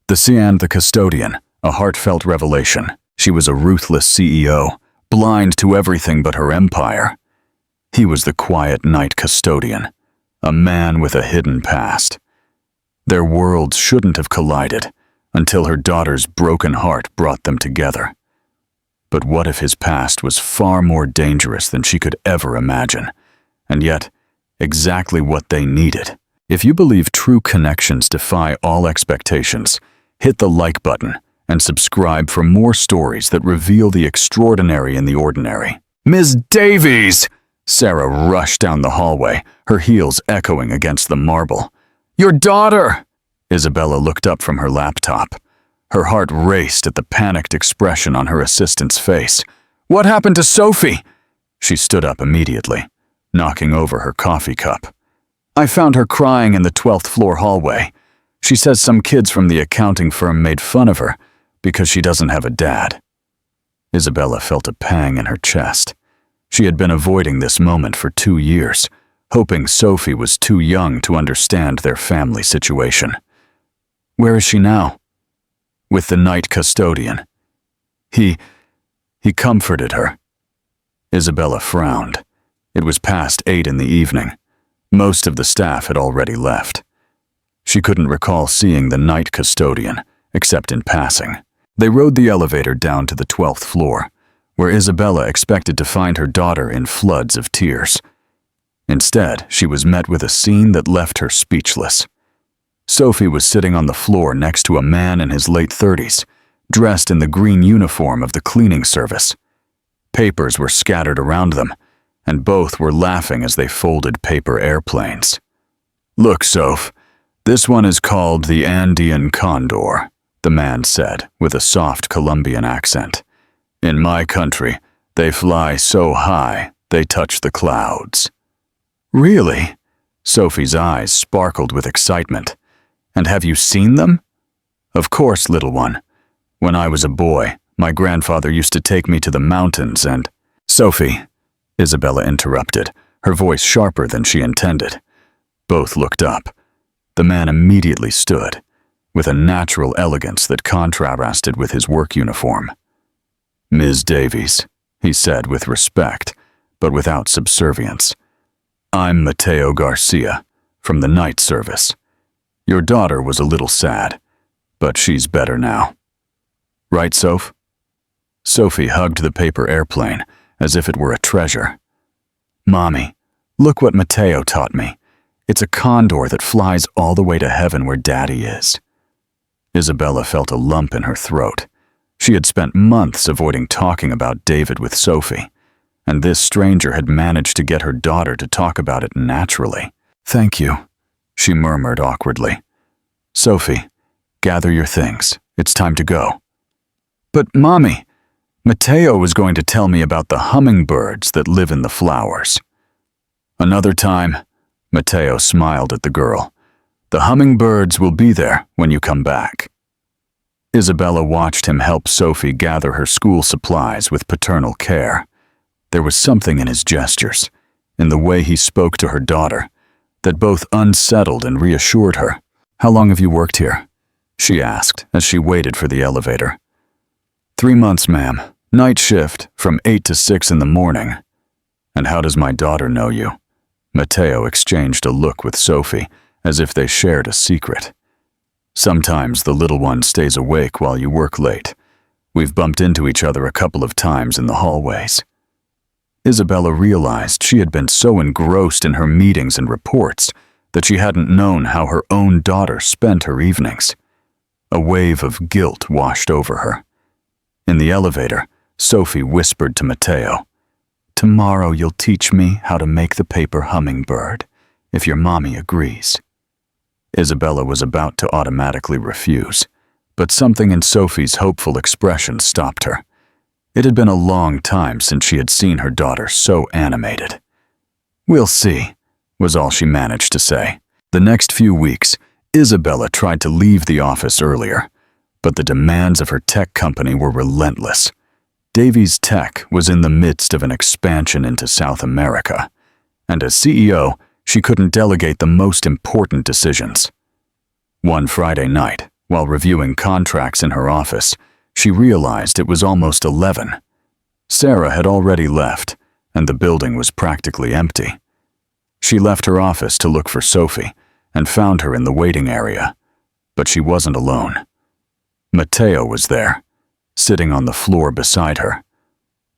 The Sian the custodian, a heartfelt revelation. She was a ruthless CEO, blind to everything but her empire. He was the quiet night custodian, a man with a hidden past. Their worlds shouldn't have collided until her daughter's broken heart brought them together. But what if his past was far more dangerous than she could ever imagine, and yet exactly what they needed? If you believe true connections defy all expectations, hit the like button and subscribe for more stories that reveal the extraordinary in the ordinary. Ms. Davies! Sarah rushed down the hallway, her heels echoing against the marble. Your daughter! Isabella looked up from her laptop. Her heart raced at the panicked expression on her assistant's face. What happened to Sophie? She stood up immediately, knocking over her coffee cup. I found her crying in the 12th floor hallway. She says some kids from the accounting firm made fun of her because she doesn't have a dad. Isabella felt a pang in her chest. She had been avoiding this moment for 2 years, hoping Sophie was too young to understand their family situation. Where is she now? With the night custodian. He comforted her. Isabella frowned. It was past 8 in the evening. Most of the staff had already left. She couldn't recall seeing the night custodian, except in passing. They rode the elevator down to the 12th floor, where Isabella expected to find her daughter in floods of tears. Instead, she was met with a scene that left her speechless. Sophie was sitting on the floor next to a man in his late 30s, dressed in the green uniform of the cleaning service. Papers were scattered around them, and both were laughing as they folded paper airplanes. Look, Soph, this one is called the Andean Condor, the man said with a soft Colombian accent. In my country, they fly so high they touch the clouds. Really? Sophie's eyes sparkled with excitement. And have you seen them? Of course, little one. When I was a boy, my grandfather used to take me to the mountains and— Sophie, Isabella interrupted, her voice sharper than she intended. Both looked up. The man immediately stood, with a natural elegance that contrasted with his work uniform. Ms. Davies, he said with respect, but without subservience. I'm Mateo Garcia, from the night service. Your daughter was a little sad, but she's better now. Right, Soph? Sophie hugged the paper airplane as if it were a treasure. Mommy, look what Mateo taught me. It's a condor that flies all the way to heaven where Daddy is. Isabella felt a lump in her throat. She had spent months avoiding talking about David with Sophie, and this stranger had managed to get her daughter to talk about it naturally. Thank you, she murmured awkwardly. Sophie, gather your things. It's time to go. But, Mommy, Mateo was going to tell me about the hummingbirds that live in the flowers. Another time, Mateo smiled at the girl. The hummingbirds will be there when you come back. Isabella watched him help Sophie gather her school supplies with paternal care. There was something in his gestures, in the way he spoke to her daughter, that both unsettled and reassured her. How long have you worked here? She asked as she waited for the elevator. 3 months, ma'am. Night shift, from 8 to 6 in the morning. And how does my daughter know you? Mateo exchanged a look with Sophie, as if they shared a secret. Sometimes the little one stays awake while you work late. We've bumped into each other a couple of times in the hallways. Isabella realized she had been so engrossed in her meetings and reports that she hadn't known how her own daughter spent her evenings. A wave of guilt washed over her. In the elevator, Sophie whispered to Mateo, "Tomorrow you'll teach me how to make the paper hummingbird, if your mommy agrees." Isabella was about to automatically refuse, but something in Sophie's hopeful expression stopped her. It had been a long time since she had seen her daughter so animated. "We'll see," was all she managed to say. The next few weeks, Isabella tried to leave the office earlier, but the demands of her tech company were relentless. Davies Tech was in the midst of an expansion into South America, and as CEO, she couldn't delegate the most important decisions. One Friday night, While reviewing contracts in her office, she realized it was almost 11. Sarah had already left, and the building was practically empty. She left her office to look for Sophie and found her in the waiting area, but she wasn't alone. Matteo was there, sitting on the floor beside her,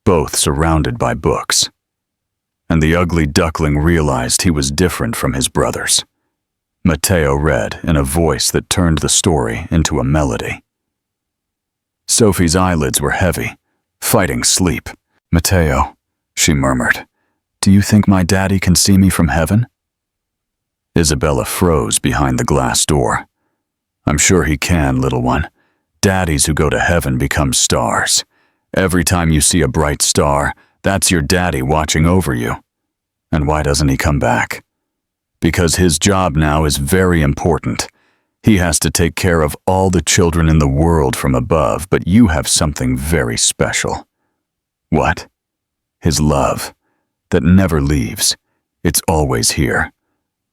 both surrounded by books. And the ugly duckling realized he was different from his brothers. Matteo read in a voice that turned the story into a melody. Sophie's eyelids were heavy, fighting sleep. "Matteo," she murmured, "do you think my daddy can see me from heaven?" Isabella froze behind the glass door. "I'm sure he can, little one. Daddies who go to heaven become stars. Every time you see a bright star, that's your daddy watching over you. And why doesn't he come back? Because his job now is very important. He has to take care of all the children in the world from above, but you have something very special." "What?" "His love, that never leaves. It's always here."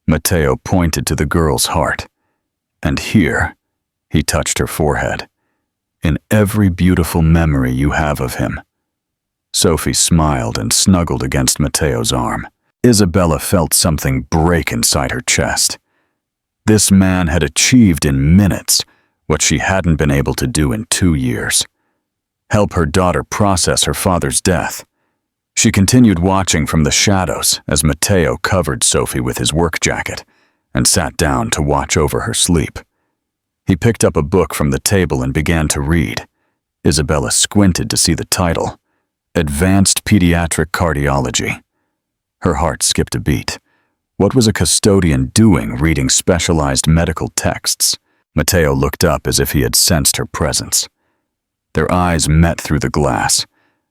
Matteo pointed to the girl's heart. "And here," he touched her forehead, "in every beautiful memory you have of him." Sophie smiled and snuggled against Matteo's arm. Isabella felt something break inside her chest. This man had achieved in minutes what she hadn't been able to do in 2 years. Help her daughter process her father's death. She continued watching from the shadows as Matteo covered Sophie with his work jacket and sat down to watch over her sleep. He picked up a book from the table and began to read. Isabella squinted to see the title, Advanced Pediatric Cardiology. Her heart skipped a beat. What was a custodian doing reading specialized medical texts? Matteo looked up as if he had sensed her presence. Their eyes met through the glass,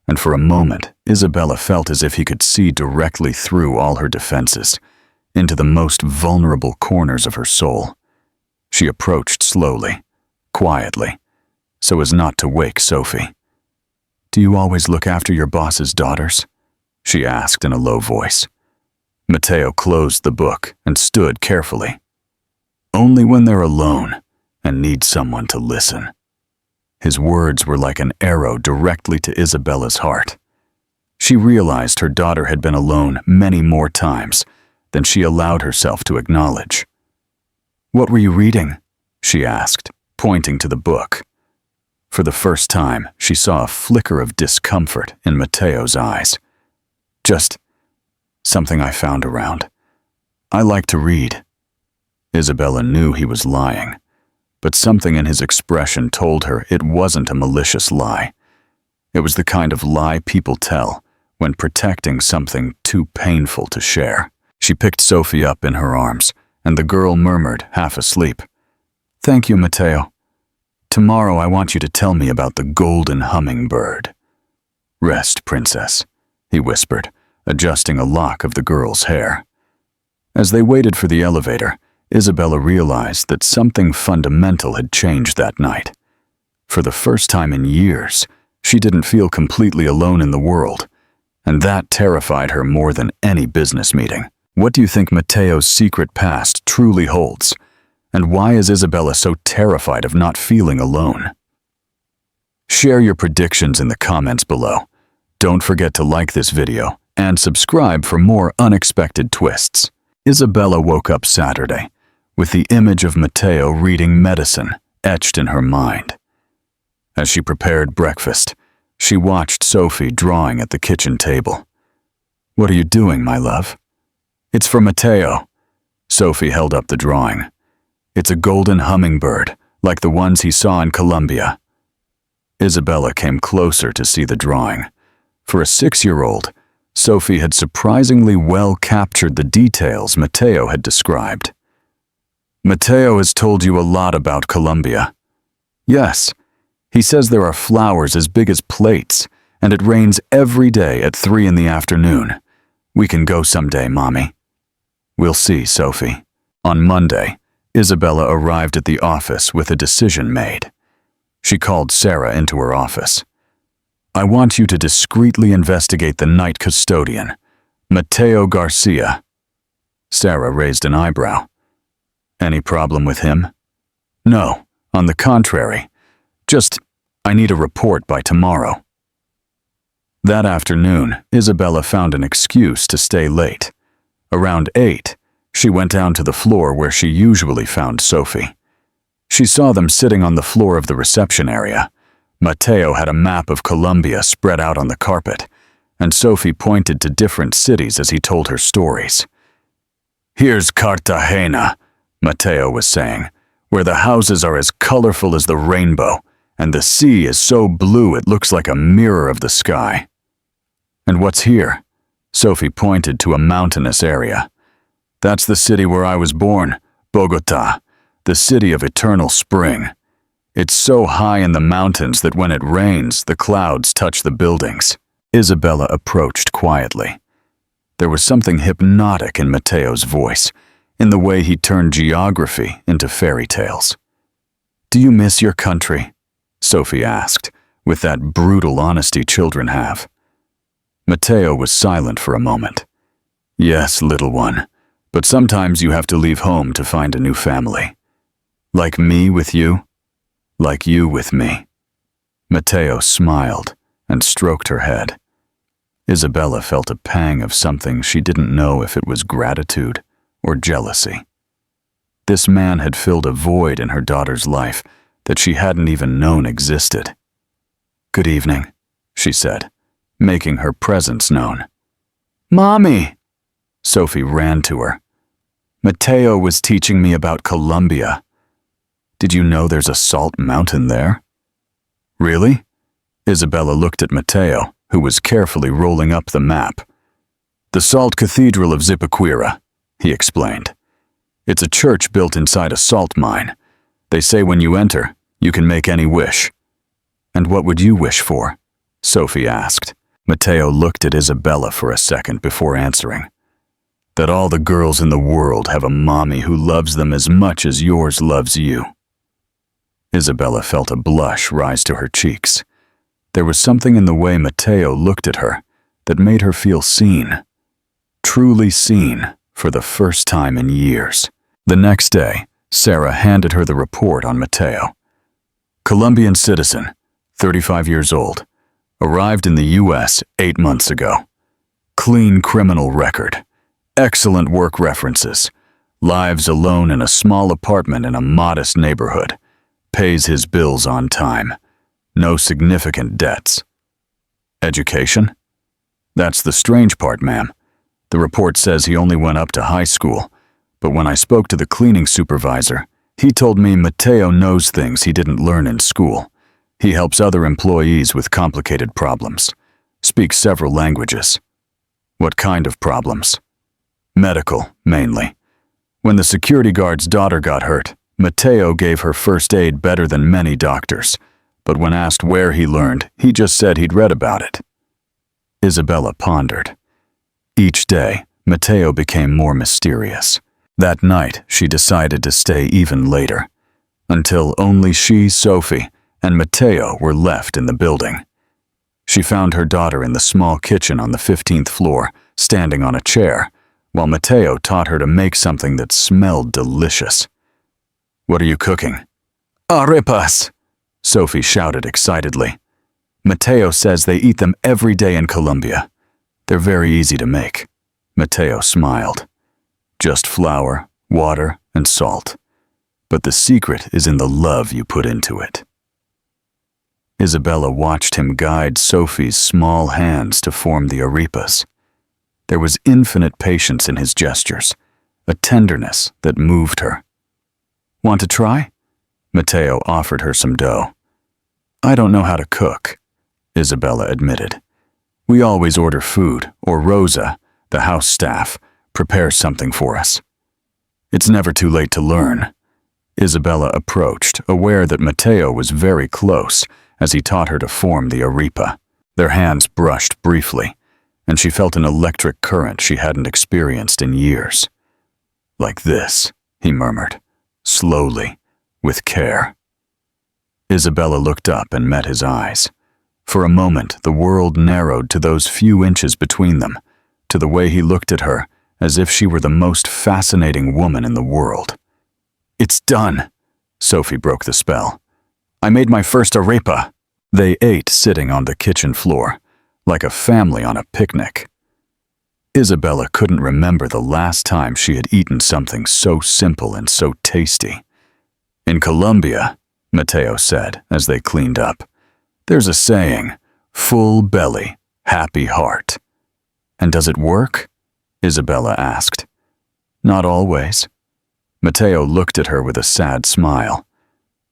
and for a moment, Isabella felt as if he could see directly through all her defenses, into the most vulnerable corners of her soul. She approached slowly, quietly, so as not to wake Sophie. "Do you always look after your boss's daughters?" she asked in a low voice. Matteo closed the book and stood carefully. "Only when they're alone and need someone to listen." His words were like an arrow directly to Isabella's heart. She realized her daughter had been alone many more times than she allowed herself to acknowledge. "What were you reading?" she asked, pointing to the book. For the first time, she saw a flicker of discomfort in Matteo's eyes. "Just something I found around. I like to read." Isabella knew he was lying, but something in his expression told her it wasn't a malicious lie. It was the kind of lie people tell when protecting something too painful to share. She picked Sophie up in her arms, and the girl murmured, half asleep, "Thank you, Matteo. Tomorrow I want you to tell me about the golden hummingbird." "Rest, princess," he whispered, adjusting a lock of the girl's hair. As they waited for the elevator, Isabella realized that something fundamental had changed that night. For the first time in years, she didn't feel completely alone in the world, and that terrified her more than any business meeting. What do you think Matteo's secret past truly holds? And why is Isabella so terrified of not feeling alone? Share your predictions in the comments below. Don't forget to like this video and subscribe for more unexpected twists. Isabella woke up Saturday with the image of Matteo reading medicine etched in her mind. As she prepared breakfast, she watched Sophie drawing at the kitchen table. "What are you doing, my love?" "It's for Matteo." Sophie held up the drawing. "It's a golden hummingbird, like the ones he saw in Colombia." Isabella came closer to see the drawing. For a 6-year-old, Sophie had surprisingly well captured the details Matteo had described. "Matteo has told you a lot about Colombia." "Yes. He says there are flowers as big as plates, and it rains every day at 3 in the afternoon. We can go someday, Mommy." "We'll see, Sophie." On Monday, Isabella arrived at the office with a decision made. She called Sarah into her office. "I want you to discreetly investigate the night custodian, Matteo Garcia." Sarah raised an eyebrow. "Any problem with him?" "No, On the contrary, I need a report by tomorrow." That afternoon, Isabella found an excuse to stay late. Around 8, she went down to the floor where she usually found Sophie. She saw them sitting on the floor of the reception area. Matteo had a map of Colombia spread out on the carpet, and Sophie pointed to different cities as he told her stories. "Here's Cartagena," Matteo was saying, "where the houses are as colorful as the rainbow, and the sea is so blue it looks like a mirror of the sky." "And what's here?" Sophie pointed to a mountainous area. "That's the city where I was born, Bogota, the city of eternal spring. It's so high in the mountains that when it rains, the clouds touch the buildings." Isabella approached quietly. There was something hypnotic in Matteo's voice, in the way he turned geography into fairy tales. "Do you miss your country?" Sophie asked, with that brutal honesty children have. Matteo was silent for a moment. "Yes, little one, but sometimes you have to leave home to find a new family. Like me with you, like you with me." Matteo smiled and stroked her head. Isabella felt a pang of something she didn't know if it was gratitude or jealousy. This man had filled a void in her daughter's life that she hadn't even known existed. "Good evening," she said, making her presence known. "Mommy!" Sophie ran to her. "Matteo was teaching me about Colombia. Did you know there's a salt mountain there?" "Really?" Isabella looked at Matteo, who was carefully rolling up the map. "The Salt Cathedral of Zipaquira," he explained. "It's a church built inside a salt mine. They say when you enter, you can make any wish." "And what would you wish for?" Sophie asked. Matteo looked at Isabella for a second before answering. "That all the girls in the world have a mommy who loves them as much as yours loves you." Isabella felt a blush rise to her cheeks. There was something in the way Matteo looked at her that made her feel seen. Truly seen for the first time in years. The next day, Sarah handed her the report on Matteo. "Colombian citizen, 35 years old. Arrived in the U.S. 8 months ago. Clean criminal record. Excellent work references. Lives alone in a small apartment in a modest neighborhood. Pays his bills on time. No significant debts. Education? That's the strange part, ma'am. The report says he only went up to high school, but when I spoke to the cleaning supervisor, he told me Matteo knows things he didn't learn in school. He helps other employees with complicated problems. Speaks several languages." "What kind of problems?" "Medical, mainly. When the security guard's daughter got hurt, Matteo gave her first aid better than many doctors. But when asked where he learned, he just said he'd read about it." Isabella pondered. Each day, Matteo became more mysterious. That night, she decided to stay even later, until only she, Sophie, and Matteo were left in the building. She found her daughter in the small kitchen on the 15th floor, standing on a chair, while Matteo taught her to make something that smelled delicious. "What are you cooking?" "Arepas!" Sophie shouted excitedly. "Matteo says they eat them every day in Colombia. They're very easy to make." Matteo smiled. "Just flour, water, and salt. But the secret is in the love you put into it." Isabella watched him guide Sophie's small hands to form the arepas. There was infinite patience in his gestures, a tenderness that moved her. "Want to try?" Matteo offered her some dough. "I don't know how to cook," Isabella admitted. "We always order food, or Rosa, the house staff, prepares something for us." "It's never too late to learn." Isabella approached, aware that Matteo was very close as he taught her to form the arepa. Their hands brushed briefly, and she felt an electric current she hadn't experienced in years. "Like this," he murmured, slowly, with care. Isabella looked up and met his eyes. For a moment, the world narrowed to those few inches between them, to the way he looked at her as if she were the most fascinating woman in the world. "It's done," Sophie broke the spell. "I made my first arepa." They ate sitting on the kitchen floor, like a family on a picnic. Isabella couldn't remember the last time she had eaten something so simple and so tasty. "In Colombia," Mateo said as they cleaned up, "there's a saying, full belly, happy heart." "And does it work?" Isabella asked. "Not always." Mateo looked at her with a sad smile.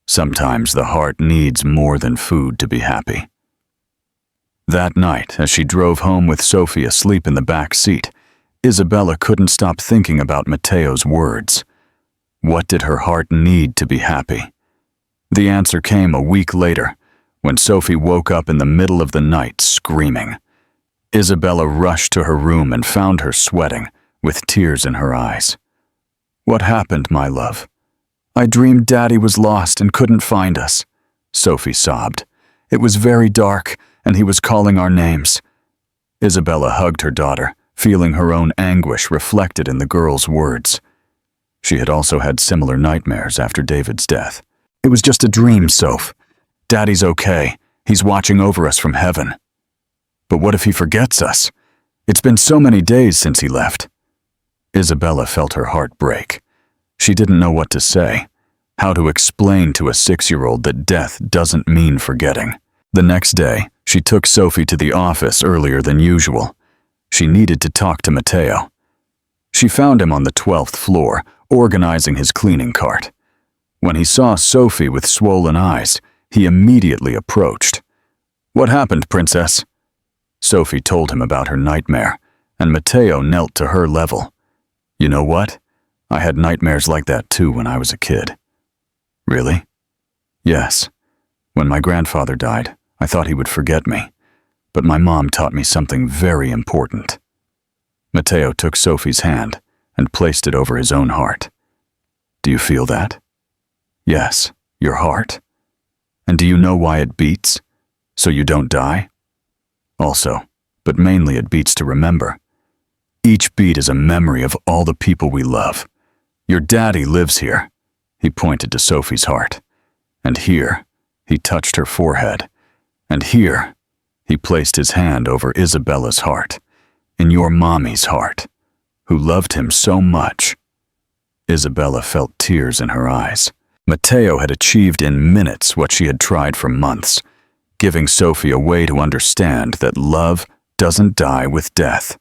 "Sometimes the heart needs more than food to be happy." That night, as she drove home with Sophie asleep in the back seat, Isabella couldn't stop thinking about Mateo's words. What did her heart need to be happy? The answer came a week later, when Sophie woke up in the middle of the night screaming. Isabella rushed to her room and found her sweating, with tears in her eyes. "What happened, my love?" "I dreamed Daddy was lost and couldn't find us," Sophie sobbed. "It was very dark, and he was calling our names." Isabella hugged her daughter, feeling her own anguish reflected in the girl's words. She had also had similar nightmares after David's death. "It was just a dream, Soph. Daddy's okay. He's watching over us from heaven." "But what if he forgets us? It's been so many days since he left." Isabella felt her heart break. She didn't know what to say, how to explain to a 6-year-old that death doesn't mean forgetting. The next day, she took Sophie to the office earlier than usual. She needed to talk to Mateo. She found him on the 12th floor, organizing his cleaning cart. When he saw Sophie with swollen eyes, he immediately approached. "What happened, princess?" Sophie told him about her nightmare, and Mateo knelt to her level. "You know what? I had nightmares like that too when I was a kid." "Really?" "Yes. When my grandfather died, I thought he would forget me, but my mom taught me something very important." Mateo took Sophie's hand and placed it over his own heart. "Do you feel that?" "Yes, your heart. And do you know why it beats? So you don't die?" "Also, but mainly it beats to remember. Each beat is a memory of all the people we love. Your daddy lives here." He pointed to Sophie's heart. "And here," he touched her forehead. "And here," he placed his hand over Isabella's heart. "In your mommy's heart, who loved him so much." Isabella felt tears in her eyes. Mateo had achieved in minutes what she had tried for months, giving Sophie a way to understand that love doesn't die with death.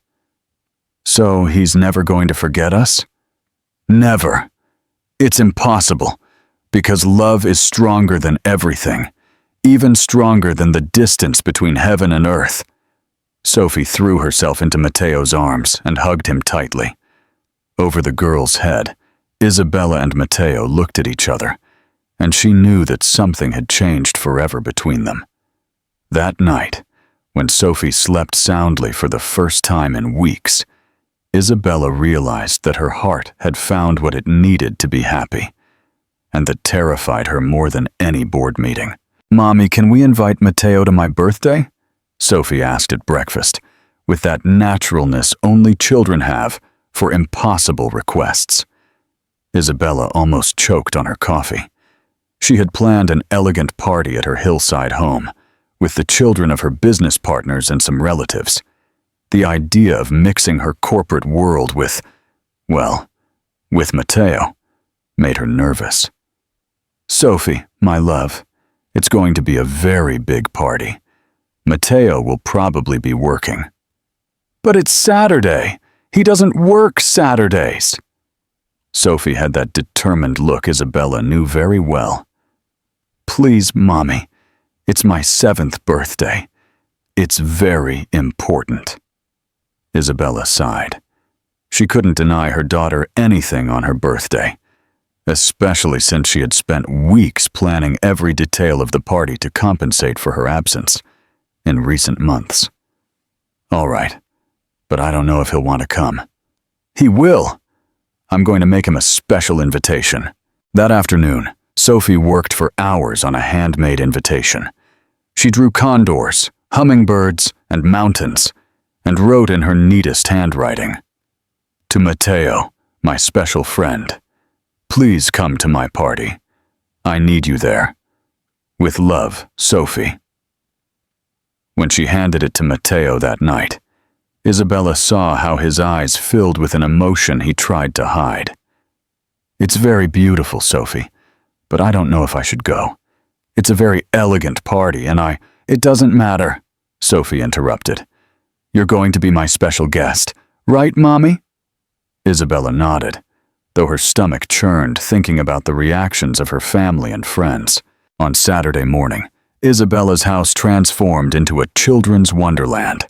"So he's never going to forget us?" "Never. It's impossible, because love is stronger than everything, even stronger than the distance between heaven and earth." Sophie threw herself into Mateo's arms and hugged him tightly. Over the girl's head, Isabella and Mateo looked at each other, and she knew that something had changed forever between them. That night, when Sophie slept soundly for the first time in weeks, Isabella realized that her heart had found what it needed to be happy, and that terrified her more than any board meeting. "Mommy, can we invite Mateo to my birthday?" Sophie asked at breakfast, with that naturalness only children have for impossible requests. Isabella almost choked on her coffee. She had planned an elegant party at her hillside home, with the children of her business partners and some relatives. The idea of mixing her corporate world with Mateo, made her nervous. "Sophie, my love, it's going to be a very big party. Mateo will probably be working." "But it's Saturday. He doesn't work Saturdays." Sophie had that determined look Isabella knew very well. "Please, Mommy, it's my 7th birthday. It's very important." Isabella sighed. She couldn't deny her daughter anything on her birthday, especially since she had spent weeks planning every detail of the party to compensate for her absence in recent months. "All right, but I don't know if he'll want to come." "He will. I'm going to make him a special invitation." That afternoon, Sophie worked for hours on a handmade invitation. She drew condors, hummingbirds, and mountains, and wrote in her neatest handwriting, "To Mateo, my special friend, please come to my party. I need you there. With love, Sophie. When she handed it to Matteo that night, Isabella saw how his eyes filled with an emotion he tried to hide. It's very beautiful, Sophie, but I don't know if I should go. It's a very elegant party, and It doesn't matter, Sophie interrupted. You're going to be my special guest, right, Mommy? Isabella nodded, though her stomach churned thinking about the reactions of her family and friends. On Saturday morning, Isabella's house transformed into a children's wonderland.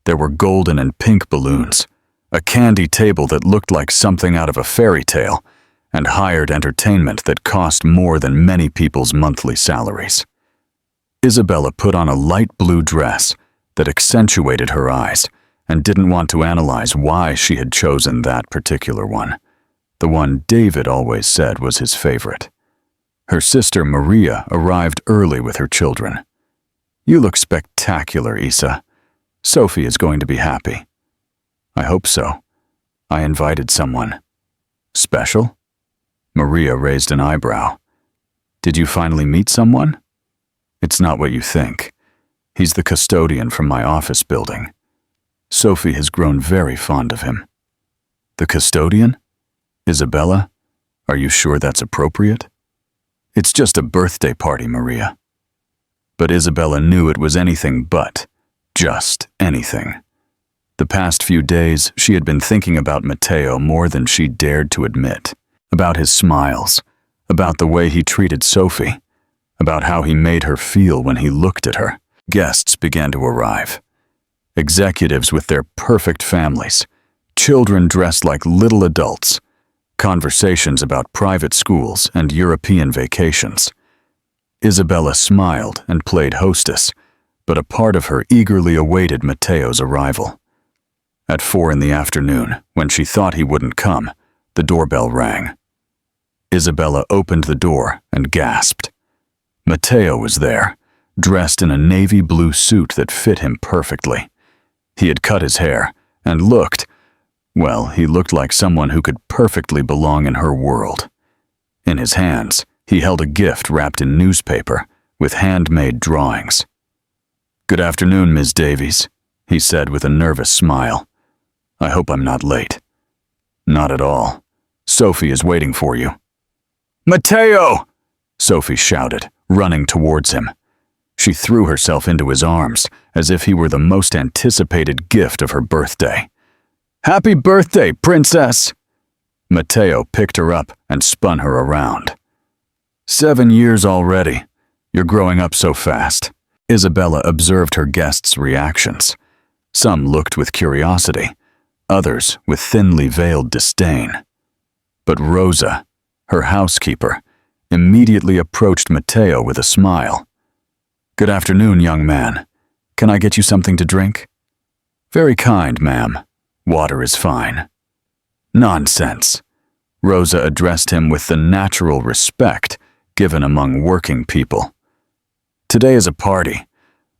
There were golden and pink balloons, a candy table that looked like something out of a fairy tale, and hired entertainment that cost more than many people's monthly salaries. Isabella put on a light blue dress that accentuated her eyes and didn't want to analyze why she had chosen that particular one, the one David always said was his favorite. Her sister Maria arrived early with her children. You look spectacular, Isa. Sophie is going to be happy. I hope so. I invited someone. Special? Maria raised an eyebrow. Did you finally meet someone? It's not what you think. He's the custodian from my office building. Sophie has grown very fond of him. The custodian? Isabella? Are you sure that's appropriate? It's just a birthday party, Maria. But Isabella knew it was anything but just anything. The past few days, she had been thinking about Matteo more than she dared to admit. About his smiles, about the way he treated Sophie, about how he made her feel when he looked at her. Guests began to arrive. Executives with their perfect families, children dressed like little adults, conversations about private schools and European vacations. Isabella smiled and played hostess, but a part of her eagerly awaited Matteo's arrival. At 4 p.m, when she thought he wouldn't come, the doorbell rang. Isabella opened the door and gasped. Matteo was there, dressed in a navy blue suit that fit him perfectly. He had cut his hair and he looked like someone who could perfectly belong in her world. In his hands, he held a gift wrapped in newspaper with handmade drawings. Good afternoon, Ms. Davies, he said with a nervous smile. I hope I'm not late. Not at all. Sophie is waiting for you. Matteo! Sophie shouted, running towards him. She threw herself into his arms as if he were the most anticipated gift of her birthday. Happy birthday, princess! Matteo picked her up and spun her around. 7 years already. You're growing up so fast. Isabella observed her guests' reactions. Some looked with curiosity, others with thinly veiled disdain. But Rosa, her housekeeper, immediately approached Matteo with a smile. Good afternoon, young man. Can I get you something to drink? Very kind, ma'am. Water is fine. Nonsense. Rosa addressed him with the natural respect given among working people. Today is a party.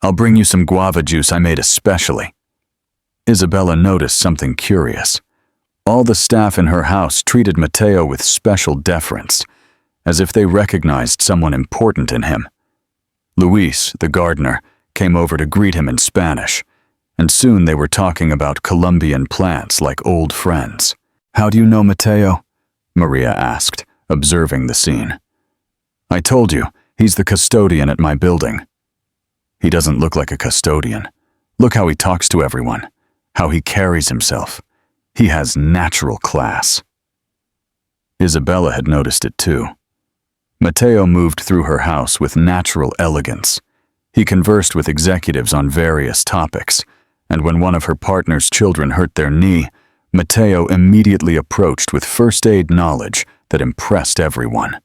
I'll bring you some guava juice I made especially. Isabella noticed something curious. All the staff in her house treated Matteo with special deference, as if they recognized someone important in him. Luis, the gardener, came over to greet him in Spanish, and soon they were talking about Colombian plants like old friends. How do you know Matteo? Maria asked, observing the scene. I told you, he's the custodian at my building. He doesn't look like a custodian. Look how he talks to everyone, how he carries himself. He has natural class. Isabella had noticed it too. Matteo moved through her house with natural elegance. He conversed with executives on various topics, and when one of her partner's children hurt their knee, Matteo immediately approached with first aid knowledge that impressed everyone.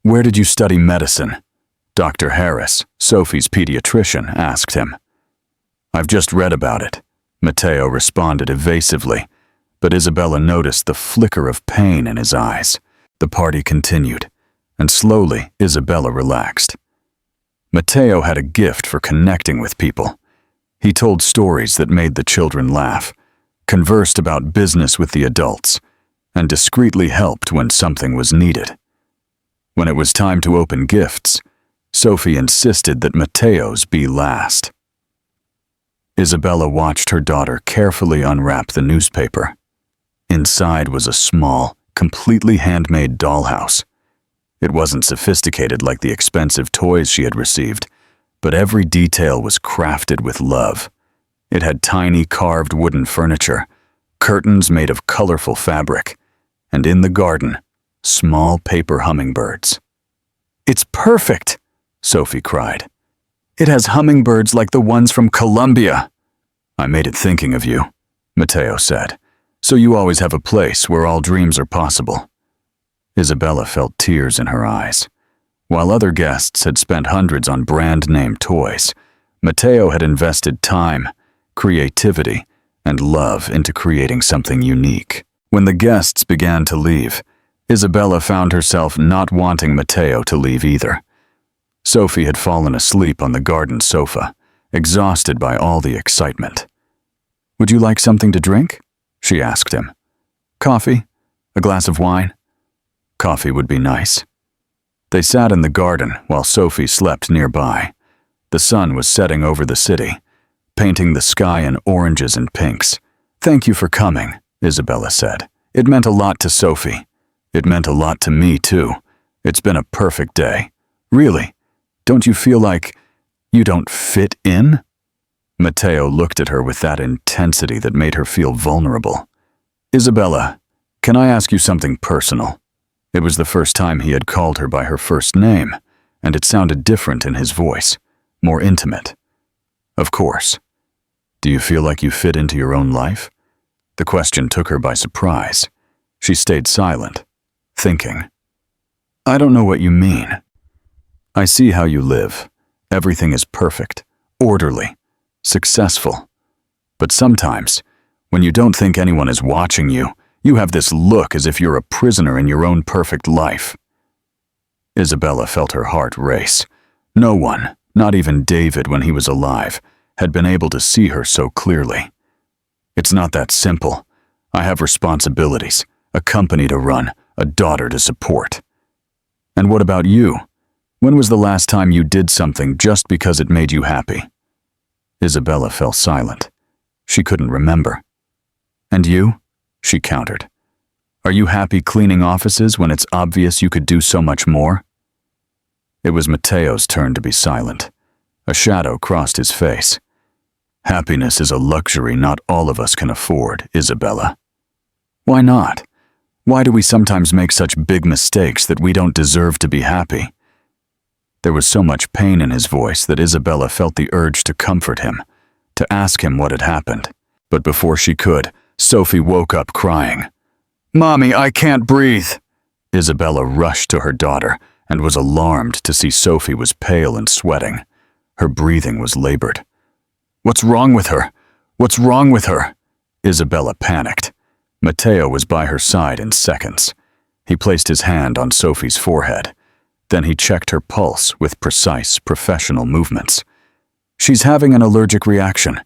Where did you study medicine? Dr. Harris, Sophie's pediatrician, asked him. I've just read about it, Matteo responded evasively, but Isabella noticed the flicker of pain in his eyes. The party continued, and slowly Isabella relaxed. Matteo had a gift for connecting with people. He told stories that made the children laugh, conversed about business with the adults, and discreetly helped when something was needed. When it was time to open gifts, Sophie insisted that Matteo's be last. Isabella watched her daughter carefully unwrap the newspaper. Inside was a small, completely handmade dollhouse. It wasn't sophisticated like the expensive toys she had received, but every detail was crafted with love. It had tiny carved wooden furniture, curtains made of colorful fabric, and in the garden, small paper hummingbirds. "It's perfect!" Sophie cried. "It has hummingbirds like the ones from Colombia." "I made it thinking of you," Matteo said, "so you always have a place where all dreams are possible." Isabella felt tears in her eyes. While other guests had spent hundreds on brand-name toys, Matteo had invested time, creativity, and love into creating something unique. When the guests began to leave, Isabella found herself not wanting Matteo to leave either. Sophie had fallen asleep on the garden sofa, exhausted by all the excitement. "Would you like something to drink?" she asked him. "Coffee? A glass of wine?" "Coffee would be nice." They sat in the garden while Sophie slept nearby. The sun was setting over the city, painting the sky in oranges and pinks. "Thank you for coming," Isabella said. "It meant a lot to Sophie. It meant a lot to me, too. It's been a perfect day. Really, don't you feel like you don't fit in?" Matteo looked at her with that intensity that made her feel vulnerable. "Isabella, can I ask you something personal?" It was the first time he had called her by her first name, and it sounded different in his voice, more intimate. "Of course. Do you feel like you fit into your own life?" The question took her by surprise. She stayed silent, thinking. "I don't know what you mean. I see how you live. Everything is perfect, orderly, successful. But sometimes, when you don't think anyone is watching you, you have this look as if you're a prisoner in your own perfect life." Isabella felt her heart race. No one, not even David when he was alive, had been able to see her so clearly. "It's not that simple. I have responsibilities, a company to run, a daughter to support." "And what about you? When was the last time you did something just because it made you happy?" Isabella fell silent. She couldn't remember. "And you?" she countered. "Are you happy cleaning offices when it's obvious you could do so much more?" It was Matteo's turn to be silent. A shadow crossed his face. "Happiness is a luxury not all of us can afford, Isabella." "Why not? Why do we sometimes make such big mistakes that we don't deserve to be happy?" There was so much pain in his voice that Isabella felt the urge to comfort him, to ask him what had happened. But before she could, Sophie woke up crying. "Mommy, I can't breathe!" Isabella rushed to her daughter and was alarmed to see Sophie was pale and sweating. Her breathing was labored. "What's wrong with her? What's wrong with her?" Isabella panicked. Matteo was by her side in seconds. He placed his hand on Sophie's forehead. Then he checked her pulse with precise, professional movements. "She's having an allergic reaction.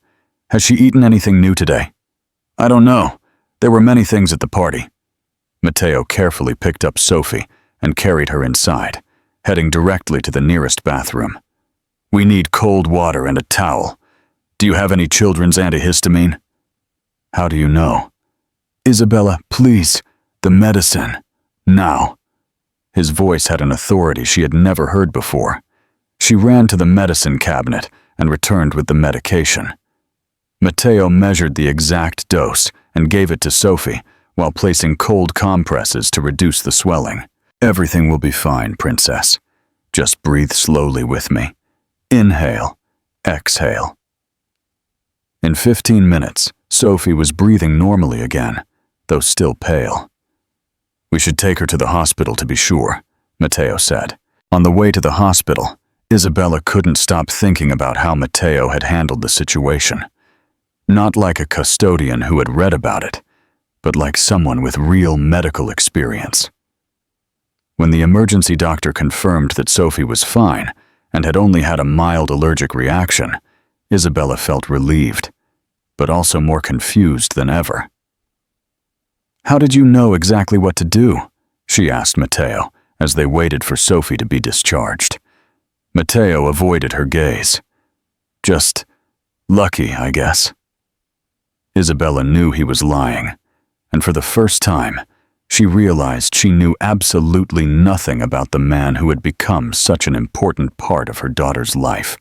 Has she eaten anything new today?" "I don't know. There were many things at the party." Matteo carefully picked up Sophie and carried her inside, heading directly to the nearest bathroom. "We need cold water and a towel. Do you have any children's antihistamine?" "How do you know?" "Isabella, please, the medicine. Now." His voice had an authority she had never heard before. She ran to the medicine cabinet and returned with the medication. Matteo measured the exact dose and gave it to Sophie while placing cold compresses to reduce the swelling. "Everything will be fine, Princess. Just breathe slowly with me. Inhale, exhale." In 15 minutes, Sophie was breathing normally again, though still pale. "We should take her to the hospital to be sure," Matteo said. On the way to the hospital, Isabella couldn't stop thinking about how Matteo had handled the situation. Not like a custodian who had read about it, but like someone with real medical experience. When the emergency doctor confirmed that Sophie was fine and had only had a mild allergic reaction, Isabella felt relieved, but also more confused than ever. "How did you know exactly what to do?" she asked Matteo as they waited for Sophie to be discharged. Matteo avoided her gaze. Just lucky, I guess. Isabella knew he was lying, and for the first time, she realized she knew absolutely nothing about the man who had become such an important part of her daughter's life,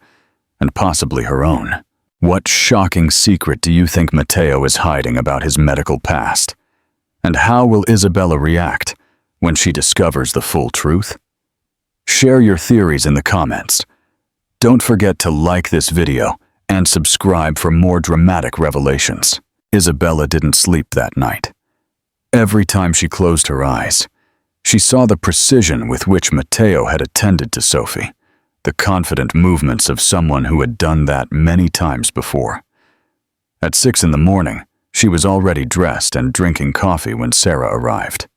and possibly her own. What shocking secret do you think Matteo is hiding about his medical past? And how will Isabella react when she discovers the full truth? Share your theories in the comments. Don't forget to like this video and subscribe for more dramatic revelations. Isabella didn't sleep that night. Every time she closed her eyes, she saw the precision with which Matteo had attended to Sophie, the confident movements of someone who had done that many times before. At 6 in the morning, she was already dressed and drinking coffee when Sarah arrived.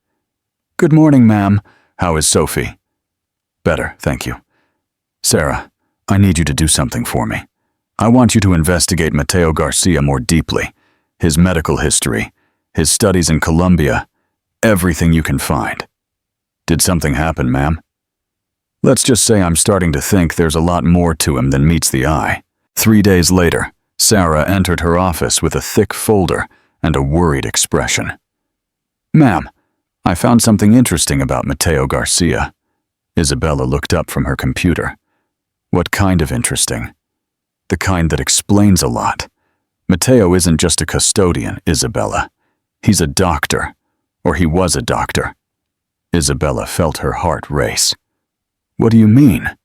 "Good morning, ma'am. How is Sophie?" "Better, thank you." "Sarah, I need you to do something for me. I want you to investigate Matteo Garcia more deeply, his medical history, his studies in Colombia, everything you can find." "Did something happen, ma'am?" "Let's just say I'm starting to think there's a lot more to him than meets the eye." 3 days later, Sarah entered her office with a thick folder and a worried expression. "Ma'am, I found something interesting about Matteo Garcia." Isabella looked up from her computer. "What kind of interesting?" "The kind that explains a lot. Matteo isn't just a custodian, Isabella. He's a doctor, or he was a doctor." Isabella felt her heart race. "What do you mean?"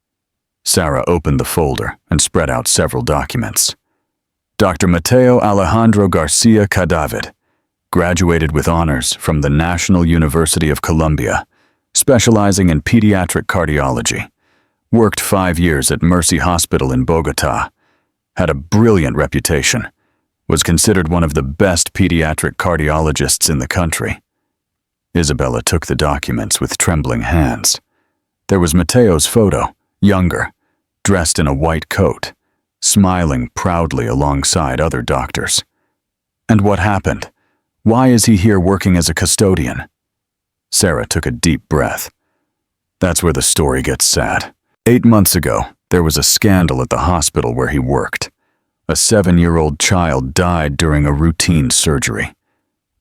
Sarah opened the folder and spread out several documents. Dr. Matteo Alejandro Garcia Cadavid, graduated with honors from the National University of Colombia, specializing in pediatric cardiology, worked 5 years at Mercy Hospital in Bogota, had a brilliant reputation, was considered one of the best pediatric cardiologists in the country. Isabella took the documents with trembling hands. There was Matteo's photo, younger, dressed in a white coat, smiling proudly alongside other doctors. And what happened? Why is he here working as a custodian? Sarah took a deep breath. That's where the story gets sad. 8 months ago, there was a scandal at the hospital where he worked. A 7-year-old child died during a routine surgery.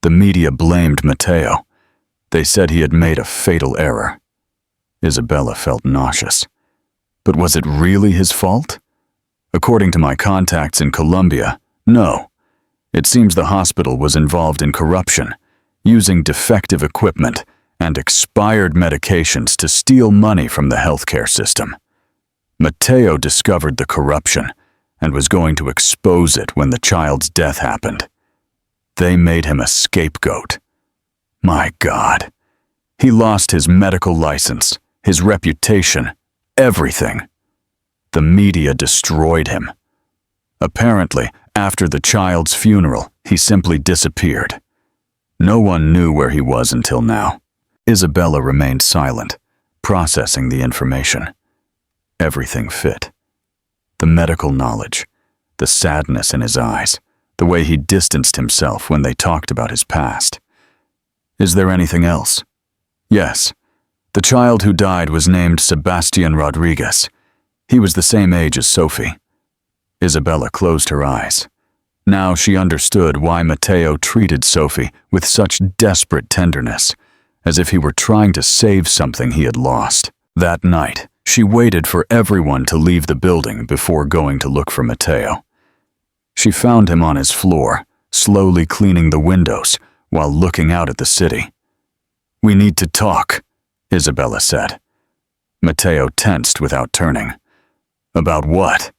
The media blamed Matteo. They said he had made a fatal error. Isabella felt nauseous. But was it really his fault? According to my contacts in Colombia, no. It seems the hospital was involved in corruption, using defective equipment and expired medications to steal money from the healthcare system. Matteo discovered the corruption and was going to expose it when the child's death happened. They made him a scapegoat. My God. He lost his medical license, his reputation, everything. The media destroyed him. Apparently, after the child's funeral, he simply disappeared. No one knew where he was until now. Isabella remained silent, processing the information. Everything fit. The medical knowledge, the sadness in his eyes, the way he distanced himself when they talked about his past. Is there anything else? Yes. The child who died was named Sebastian Rodriguez. He was the same age as Sophie. Isabella closed her eyes. Now she understood why Matteo treated Sophie with such desperate tenderness, as if he were trying to save something he had lost. That night, she waited for everyone to leave the building before going to look for Matteo. She found him on his floor, slowly cleaning the windows while looking out at the city. "We need to talk," Isabella said. Matteo tensed without turning. "About what?"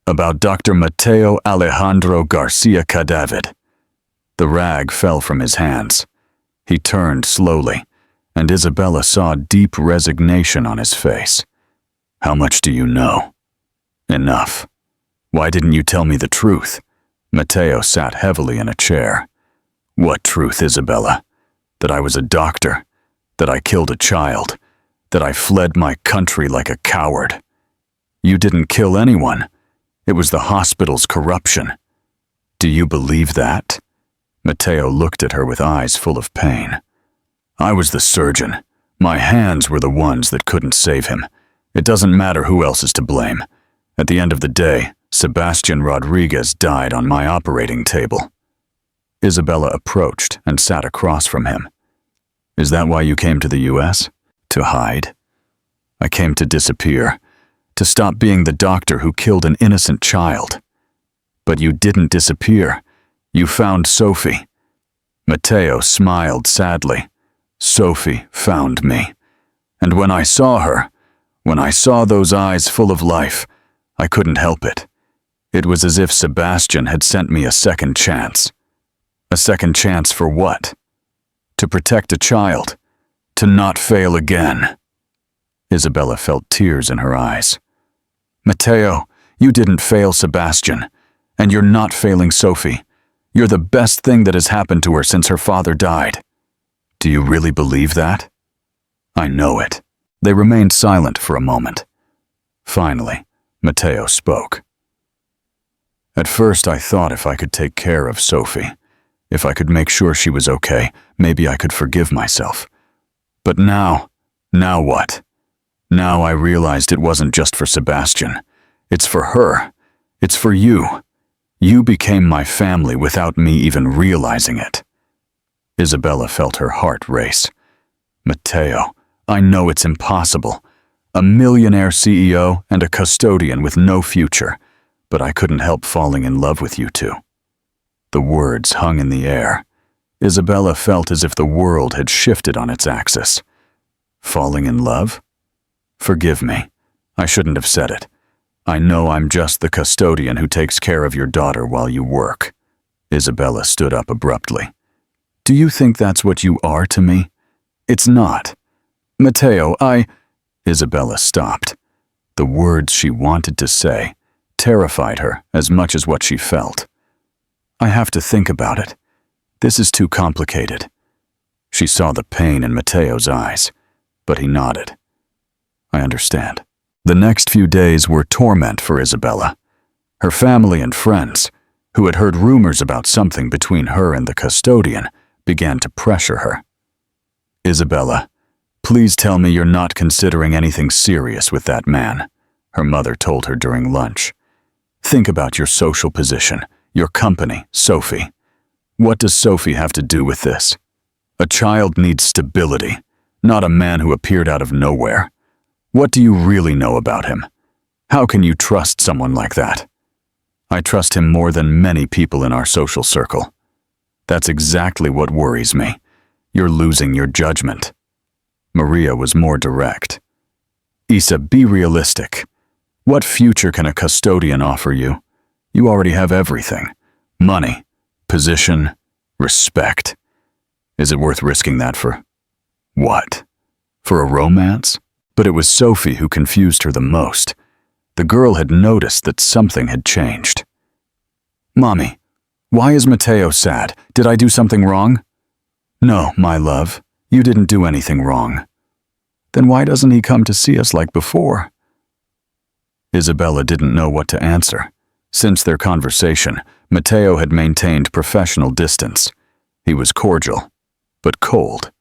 "About Dr. Matteo Alejandro Garcia Cadavid." The rag fell from his hands. He turned slowly, and Isabella saw deep resignation on his face. "How much do you know?" "Enough." "Why didn't you tell me the truth?" Matteo sat heavily in a chair. "What truth, Isabella? That I was a doctor, that I killed a child, that I fled my country like a coward. You didn't kill anyone. It was the hospital's corruption. Do you believe that?" Matteo looked at her with eyes full of pain. "I was the surgeon, My hands were the ones that couldn't save him. It doesn't matter who else is to blame. At the end of the day, Sebastian Rodriguez died on my operating table. Isabella approached and sat across from him. Is that why you came to the U.S.? To hide? I came to disappear, to stop being the doctor who killed an innocent child. But you didn't disappear. You found Sophie. Matteo smiled sadly. Sophie found me. And when I saw her, when I saw those eyes full of life, I couldn't help it. It was as if Sebastian had sent me a second chance. A second chance for what? To protect a child. To not fail again. Isabella felt tears in her eyes. Matteo, you didn't fail Sebastian, and you're not failing Sophie. You're the best thing that has happened to her since her father died. Do you really believe that? I know it. They remained silent for a moment. Finally, Matteo spoke. At first I thought if I could take care of Sophie, if I could make sure she was okay, maybe I could forgive myself. But now what? Now I realized it wasn't just for Sebastian. It's for her. It's for you. You became my family without me even realizing it. Isabella felt her heart race. Matteo, I know it's impossible. A millionaire CEO and a custodian with no future, but I couldn't help falling in love with you two. The words hung in the air. Isabella felt as if the world had shifted on its axis. Falling in love? Forgive me. I shouldn't have said it. I know I'm just the custodian who takes care of your daughter while you work. Isabella stood up abruptly. Do you think that's what you are to me? It's not. Matteo, Isabella stopped. The words she wanted to say terrified her as much as what she felt. I have to think about it. This is too complicated. She saw the pain in Matteo's eyes, but he nodded. I understand. The next few days were torment for Isabella. Her family and friends, who had heard rumors about something between her and the custodian, began to pressure her. Isabella, please tell me you're not considering anything serious with that man, her mother told her during lunch. Think about your social position, your company, Sophie. What does Sophie have to do with this? A child needs stability, not a man who appeared out of nowhere. What do you really know about him? How can you trust someone like that? I trust him more than many people in our social circle. That's exactly what worries me. You're losing your judgment. Maria was more direct. Isa, be realistic. What future can a custodian offer you? You already have everything. Money, position, respect. Is it worth risking that for what? For a romance? But it was Sophie who confused her the most. The girl had noticed that something had changed. Mommy, why is Matteo sad? Did I do something wrong? No, my love, you didn't do anything wrong. Then why doesn't he come to see us like before? Isabella didn't know what to answer. Since their conversation, Matteo had maintained professional distance. He was cordial, but cold.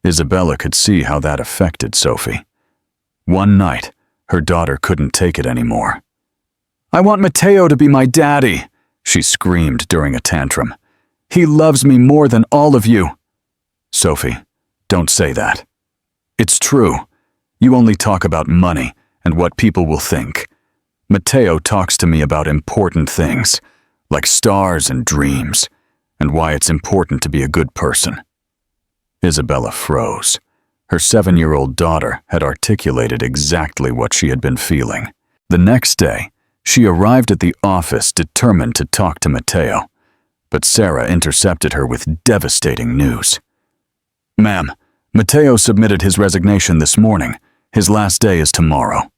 Isabella could see how that affected Sophie. One night, her daughter couldn't take it anymore. I want Matteo to be my daddy, she screamed during a tantrum. He loves me more than all of you. Sophie, don't say that. It's true. You only talk about money and what people will think. Matteo talks to me about important things, like stars and dreams, and why it's important to be a good person. Isabella froze. Her 7-year-old daughter had articulated exactly what she had been feeling. The next day, she arrived at the office determined to talk to Matteo, but Sarah intercepted her with devastating news. Ma'am, Matteo submitted his resignation this morning. His last day is tomorrow.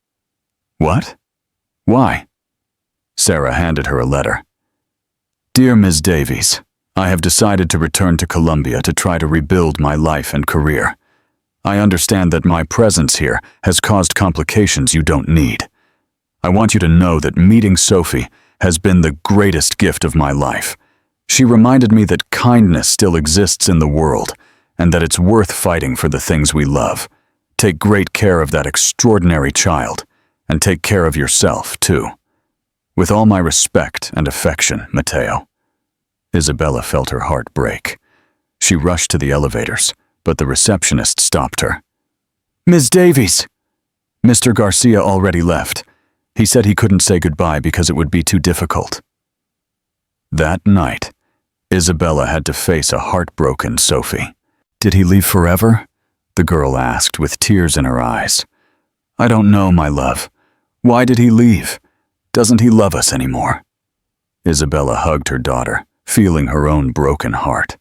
What? Why? Sarah handed her a letter. Dear Ms. Davies, I have decided to return to Colombia to try to rebuild my life and career. I understand that my presence here has caused complications you don't need. I want you to know that meeting Sophie has been the greatest gift of my life. She reminded me that kindness still exists in the world, and that it's worth fighting for the things we love. Take great care of that extraordinary child, and take care of yourself, too. With all my respect and affection, Matteo." Isabella felt her heart break. She rushed to the elevators, but the receptionist stopped her. "Ms. Davies!" Mr. Garcia already left. He said he couldn't say goodbye because it would be too difficult. That night, Isabella had to face a heartbroken Sophie. "Did he leave forever?" the girl asked with tears in her eyes. "I don't know, my love. Why did he leave? Doesn't he love us anymore?" Isabella hugged her daughter, feeling her own broken heart.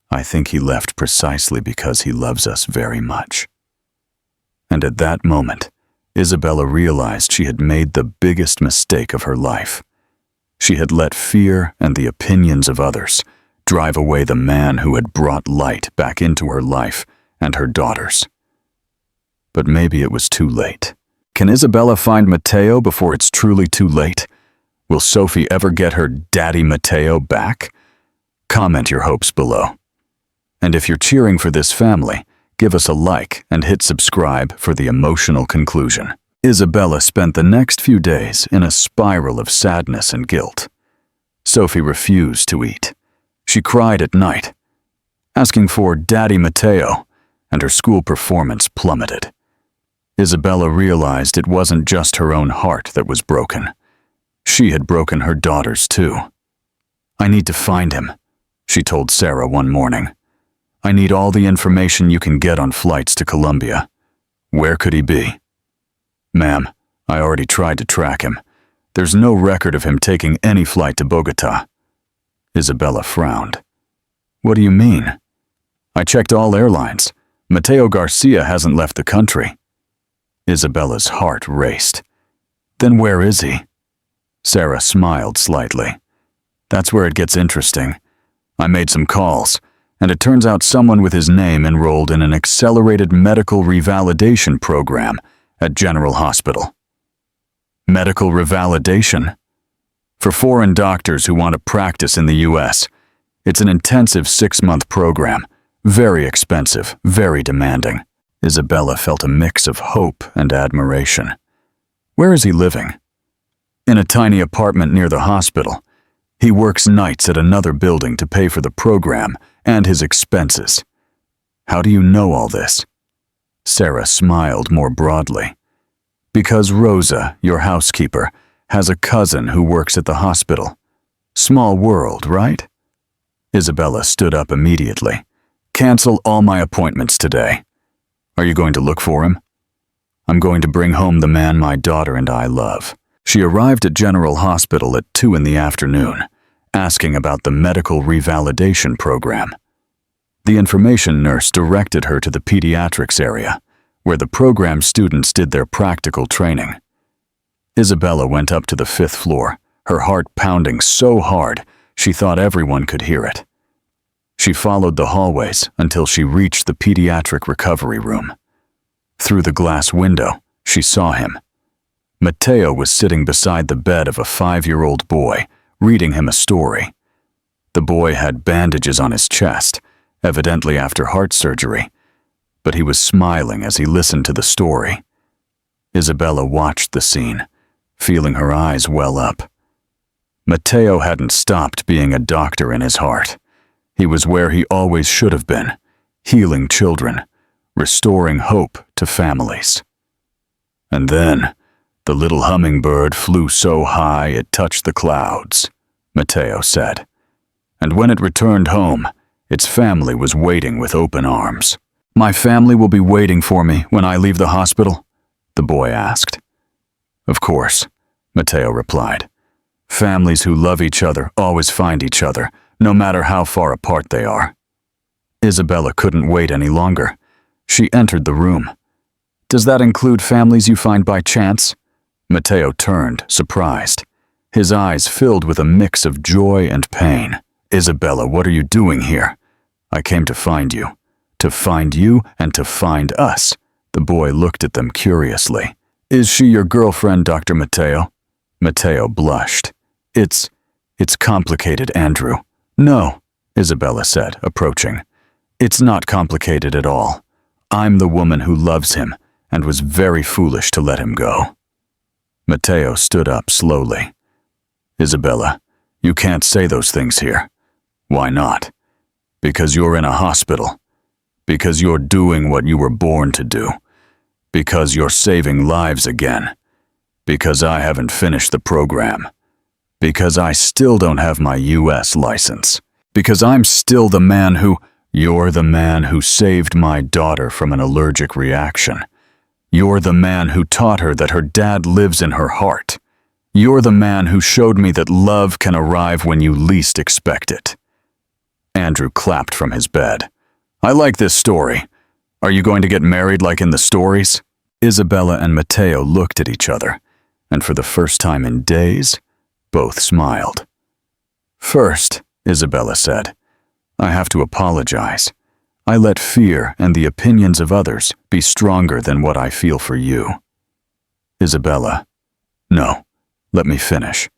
"I think he left precisely because he loves us very much." And at that moment, Isabella realized she had made the biggest mistake of her life. She had let fear and the opinions of others drive away the man who had brought light back into her life and her daughters. But maybe it was too late. Can Isabella find Matteo before it's truly too late? Will Sophie ever get her daddy Matteo back? Comment your hopes below. And if you're cheering for this family, give us a like and hit subscribe for the emotional conclusion. Isabella spent the next few days in a spiral of sadness and guilt. Sophie refused to eat. She cried at night, asking for Daddy Matteo, and her school performance plummeted. Isabella realized it wasn't just her own heart that was broken. She had broken her daughter's too. "I need to find him," she told Sarah one morning. "I need all the information you can get on flights to Colombia. Where could he be?" "Ma'am, I already tried to track him. There's no record of him taking any flight to Bogota." Isabella frowned. "What do you mean?" "I checked all airlines. Matteo Garcia hasn't left the country." Isabella's heart raced. "Then where is he?" Sarah smiled slightly. "That's where it gets interesting. I made some calls, and it turns out someone with his name enrolled in an accelerated medical revalidation program at General Hospital." Medical revalidation? For foreign doctors who want to practice in the U.S., it's an intensive 6-month program, very expensive, very demanding. Isabella felt a mix of hope and admiration. "Where is he living?" "In a tiny apartment near the hospital. He works nights at another building to pay for the program and his expenses." "How do you know all this?" Sarah smiled more broadly. "Because Rosa, your housekeeper, has a cousin who works at the hospital. Small world, right?" Isabella stood up immediately. "Cancel all my appointments today." "Are you going to look for him?" "I'm going to bring home the man my daughter and I love." She arrived at General Hospital at 2 in the afternoon, asking about the medical revalidation program. The information nurse directed her to the pediatrics area, where the program students did their practical training. Isabella went up to the 5th floor, her heart pounding so hard she thought everyone could hear it. She followed the hallways until she reached the pediatric recovery room. Through the glass window, she saw him. Matteo was sitting beside the bed of a 5-year-old boy, reading him a story. The boy had bandages on his chest, evidently after heart surgery, but he was smiling as he listened to the story. Isabella watched the scene, feeling her eyes well up. Matteo hadn't stopped being a doctor in his heart. He was where he always should have been, healing children, restoring hope to families. And then, the little hummingbird flew so high it touched the clouds, Matteo said. And when it returned home, its family was waiting with open arms. "My family will be waiting for me when I leave the hospital?" the boy asked. "Of course," Matteo replied. "Families who love each other always find each other, no matter how far apart they are." Isabella couldn't wait any longer. She entered the room. "Does that include families you find by chance?" Matteo turned, surprised. His eyes filled with a mix of joy and pain. "Isabella, what are you doing here?" "I came to find you. To find you and to find us." The boy looked at them curiously. "Is she your girlfriend, Dr. Matteo?" Matteo blushed. It's complicated, Andrew." "No," Isabella said, approaching. It's not complicated at all. I'm the woman who loves him and was very foolish to let him go. Matteo stood up slowly. Isabella, you can't say those things here. Why not? Because you're in a hospital. Because you're doing what you were born to do. Because you're saving lives again. Because I haven't finished the program. Because I still don't have my US license. Because I'm still the man who... You're the man who saved my daughter from an allergic reaction. You're the man who taught her that her dad lives in her heart. You're the man who showed me that love can arrive when you least expect it. Andrew clapped from his bed. I like this story. Are you going to get married like in the stories? Isabella and Matteo looked at each other, and for the first time in days, both smiled. First, Isabella said, I have to apologize. I let fear and the opinions of others be stronger than what I feel for you. Isabella, no, let me finish.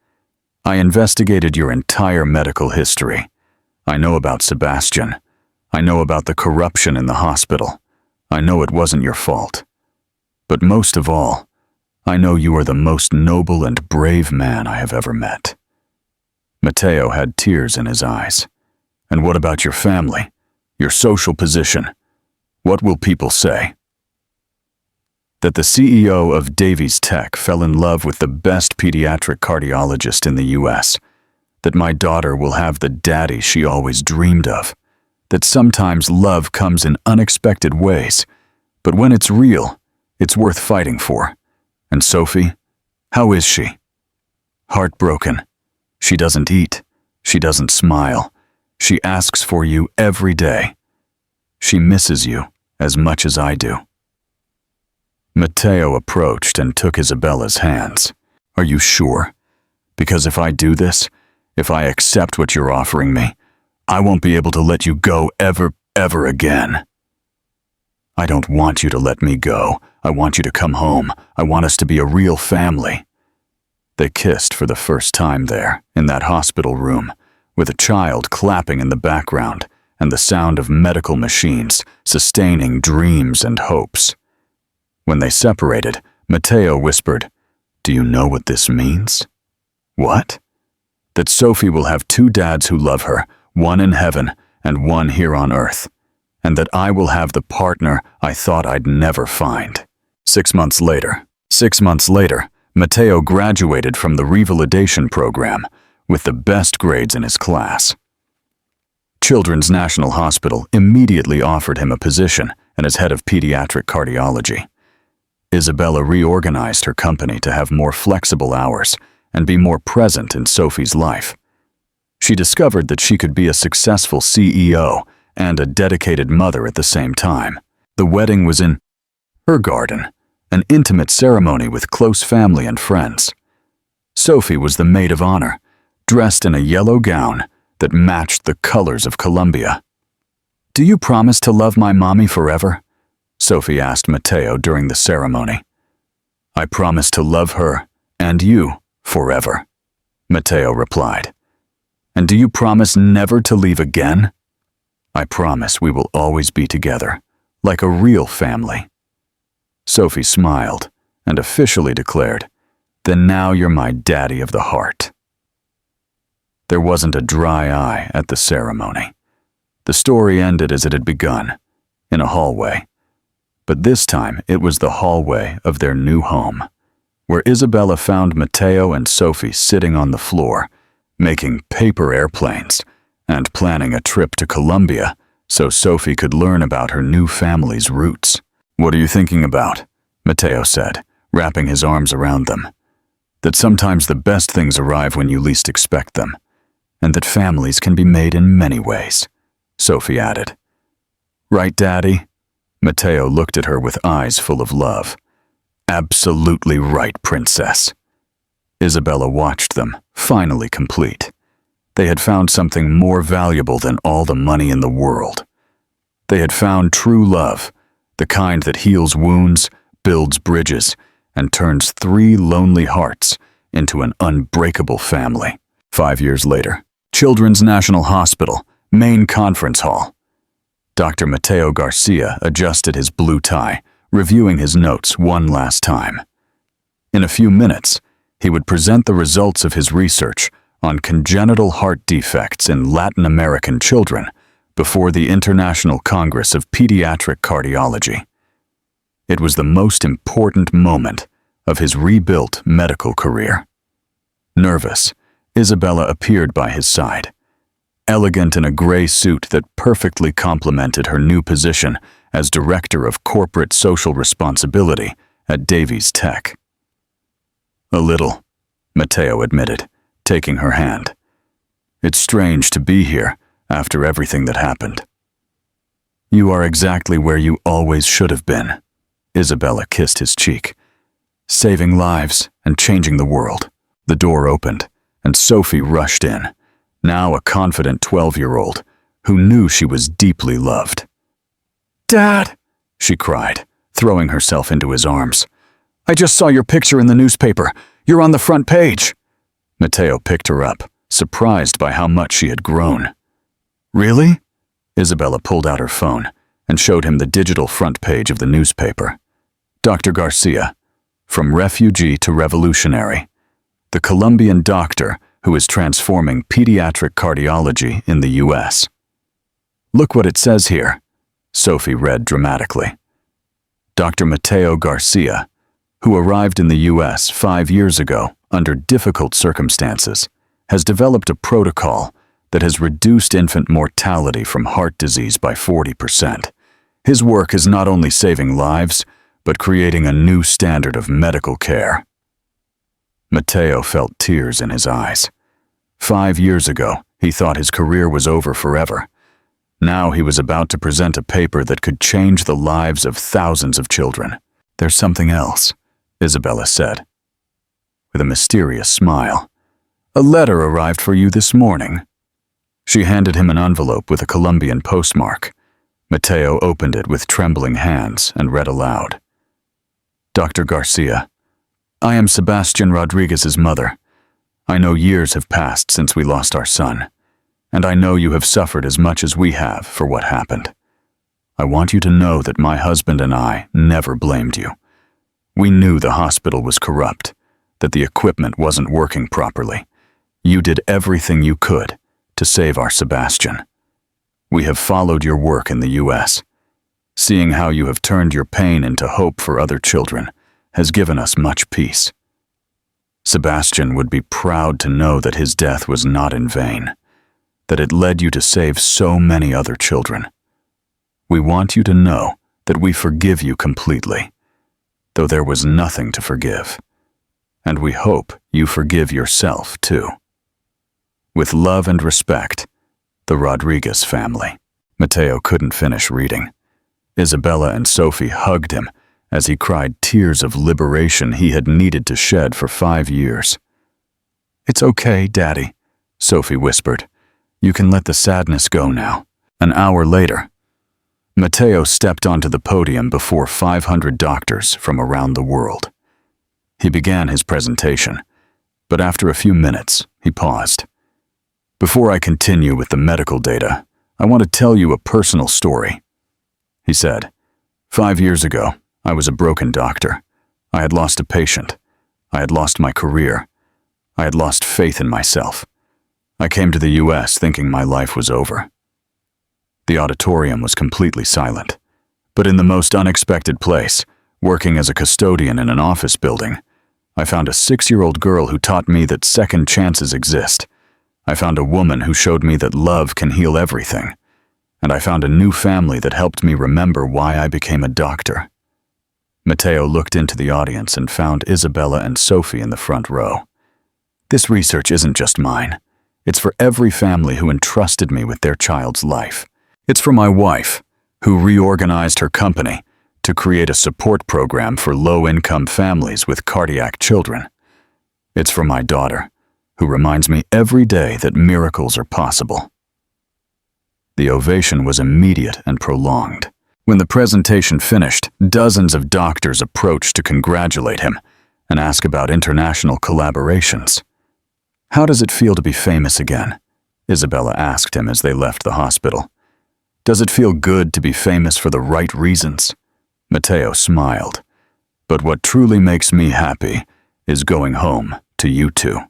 I investigated your entire medical history. I know about Sebastian. I know about the corruption in the hospital. I know it wasn't your fault. But most of all, I know you are the most noble and brave man I have ever met. Matteo had tears in his eyes. And what about your family? Your social position? What will people say? That the CEO of Davies Tech fell in love with the best pediatric cardiologist in the US. That my daughter will have the daddy she always dreamed of. That sometimes love comes in unexpected ways, but when it's real, it's worth fighting for. And Sophie, how is she? Heartbroken. She doesn't eat. She doesn't smile. She asks for you every day. She misses you as much as I do. Matteo approached and took Isabella's hands. Are you sure? Because if I do this, if I accept what you're offering me, I won't be able to let you go ever again. I don't want you to let me go. I want you to come home. I want us to be a real family. They kissed for the first time there, in that hospital room, with a child clapping in the background and the sound of medical machines sustaining dreams and hopes. When they separated, Matteo whispered, Do you know what this means? What? That Sophie will have two dads who love her, one in heaven and one here on earth, and that I will have the partner I thought I'd never find. 6 months later, Matteo graduated from the revalidation program with the best grades in his class. Children's National Hospital immediately offered him a position as head of pediatric cardiology. Isabella reorganized her company to have more flexible hours and be more present in Sophie's life. She discovered that she could be a successful CEO and a dedicated mother at the same time. The wedding was in her garden, an intimate ceremony with close family and friends. Sophie was the maid of honor, dressed in a yellow gown that matched the colors of Columbia. Do you promise to love my mommy forever? Sophie asked Matteo during the ceremony. I promise to love her and you forever, Matteo replied. And do you promise never to leave again? I promise we will always be together, like a real family. Sophie smiled and officially declared, Then now you're my daddy of the heart. There wasn't a dry eye at the ceremony. The story ended as it had begun, in a hallway. But this time it was the hallway of their new home, where Isabella found Matteo and Sophie sitting on the floor, making paper airplanes and planning a trip to Colombia so Sophie could learn about her new family's roots. What are you thinking about? Matteo said, wrapping his arms around them. That sometimes the best things arrive when you least expect them, and that families can be made in many ways, Sophie added. Right, Daddy? Matteo looked at her with eyes full of love. Absolutely right, Princess. Isabella watched them, finally complete. They had found something more valuable than all the money in the world. They had found true love, the kind that heals wounds, builds bridges, and turns 3 lonely hearts into an unbreakable family. 5 years later, Children's National Hospital, main conference hall. Dr. Mateo Garcia adjusted his blue tie, reviewing his notes one last time. In a few minutes, he would present the results of his research on congenital heart defects in Latin American children before the International Congress of Pediatric Cardiology. It was the most important moment of his rebuilt medical career. Nervous, Isabella appeared by his side, elegant in a gray suit that perfectly complemented her new position as Director of Corporate Social Responsibility at Davies Tech. "A little," Mateo admitted, taking her hand. "It's strange to be here after everything that happened." "You are exactly where you always should have been." Isabella kissed his cheek. "Saving lives and changing the world." The door opened, and Sophie rushed in, now a confident 12-year-old who knew she was deeply loved. "Dad!" she cried, throwing herself into his arms. "I just saw your picture in the newspaper. You're on the front page." Mateo picked her up, surprised by how much she had grown. "Really?" Isabella pulled out her phone and showed him the digital front page of the newspaper. "Dr. Garcia, from refugee to revolutionary, the Colombian doctor who is transforming pediatric cardiology in the U.S. "Look what it says here," Sophie read dramatically. "Dr. Mateo Garcia, who arrived in the U.S. 5 years ago under difficult circumstances, has developed a protocol that has reduced infant mortality from heart disease by 40%. His work is not only saving lives, but creating a new standard of medical care." Mateo felt tears in his eyes. 5 years ago, he thought his career was over forever. Now he was about to present a paper that could change the lives of thousands of children. "There's something else," Isabella said, with a mysterious smile. "A letter arrived for you this morning." She handed him an envelope with a Colombian postmark. Mateo opened it with trembling hands and read aloud. "Dr. Garcia, I am Sebastian Rodriguez's mother. I know years have passed since we lost our son, and I know you have suffered as much as we have for what happened. I want you to know that my husband and I never blamed you. We knew the hospital was corrupt, that the equipment wasn't working properly. You did everything you could to save our Sebastian. We have followed your work in the U.S. Seeing how you have turned your pain into hope for other children has given us much peace. Sebastian would be proud to know that his death was not in vain, that it led you to save so many other children. We want you to know that we forgive you completely, though there was nothing to forgive. And we hope you forgive yourself too. With love and respect, the Rodriguez family." Mateo couldn't finish reading. Isabella and Sophie hugged him as he cried tears of liberation he had needed to shed for 5 years. "It's okay, Daddy," Sophie whispered. "You can let the sadness go now." An hour later, Mateo stepped onto the podium before 500 doctors from around the world. He began his presentation, but after a few minutes, he paused. "Before I continue with the medical data, I want to tell you a personal story," he said. 5 years ago, I was a broken doctor. I had lost a patient. I had lost my career. I had lost faith in myself. I came to the U.S. thinking my life was over. The auditorium was completely silent, but in the most unexpected place, working as a custodian in an office building, I found a 6-year-old girl who taught me that second chances exist. I found a woman who showed me that love can heal everything. And I found a new family that helped me remember why I became a doctor." Mateo looked into the audience and found Isabella and Sophie in the front row. "This research isn't just mine. It's for every family who entrusted me with their child's life. It's for my wife, who reorganized her company to create a support program for low-income families with cardiac children. It's for my daughter, who reminds me every day that miracles are possible." The ovation was immediate and prolonged. When the presentation finished, dozens of doctors approached to congratulate him and ask about international collaborations. "How does it feel to be famous again?" Isabella asked him as they left the hospital. Does it feel good to be famous for the right reasons? Matteo smiled. But what truly makes me happy is going home to you two.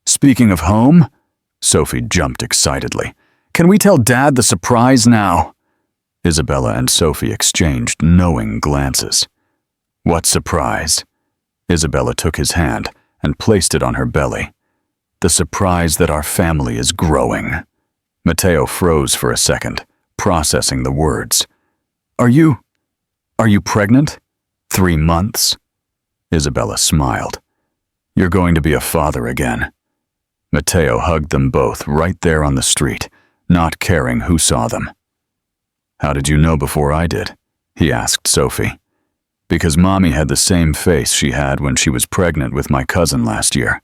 Speaking of home, Sophie jumped excitedly. Can we tell Dad the surprise now? Isabella and Sophie exchanged knowing glances. What surprise? Isabella took his hand and placed it on her belly. The surprise that our family is growing. Matteo froze for a second, processing the words. Are you pregnant? 3 months? Isabella smiled. You're going to be a father again. Matteo hugged them both right there on the street, not caring who saw them. How did you know before I did? He asked Sophie. Because Mommy had the same face she had when she was pregnant with my cousin last year.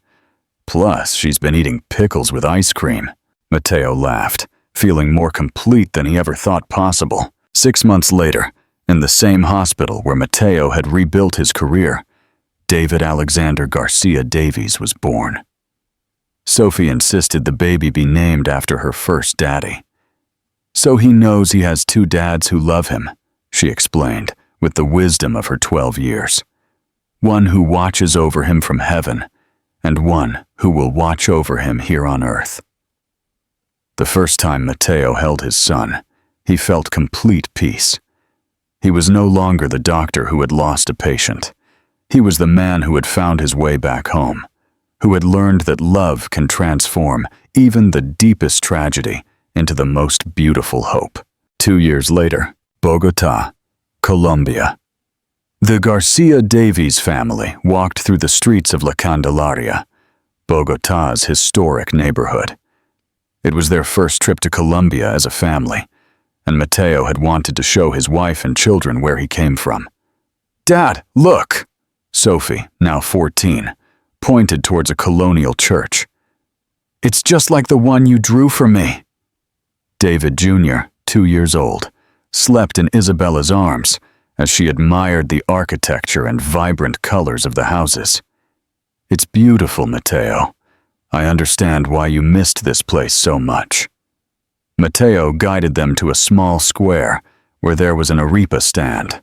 Plus, she's been eating pickles with ice cream. Matteo laughed, feeling more complete than he ever thought possible. 6 months later, in the same hospital where Matteo had rebuilt his career, David Alexander Garcia Davies was born. Sophie insisted the baby be named after her first daddy. So he knows he has 2 dads who love him, she explained, with the wisdom of her 12 years. One who watches over him from heaven, and one who will watch over him here on earth. The first time Matteo held his son, he felt complete peace. He was no longer the doctor who had lost a patient. He was the man who had found his way back home, who had learned that love can transform even the deepest tragedy into the most beautiful hope. 2 years later, Bogotá, Colombia. The Garcia Davies family walked through the streets of La Candelaria, Bogotá's historic neighborhood. It was their first trip to Colombia as a family, and Matteo had wanted to show his wife and children where he came from. Dad, look! Sophie, now 14, pointed towards a colonial church. It's just like the one you drew for me. David Jr., 2 years old, slept in Isabella's arms as she admired the architecture and vibrant colors of the houses. It's beautiful, Matteo. I understand why you missed this place so much. Matteo guided them to a small square where there was an arepa stand.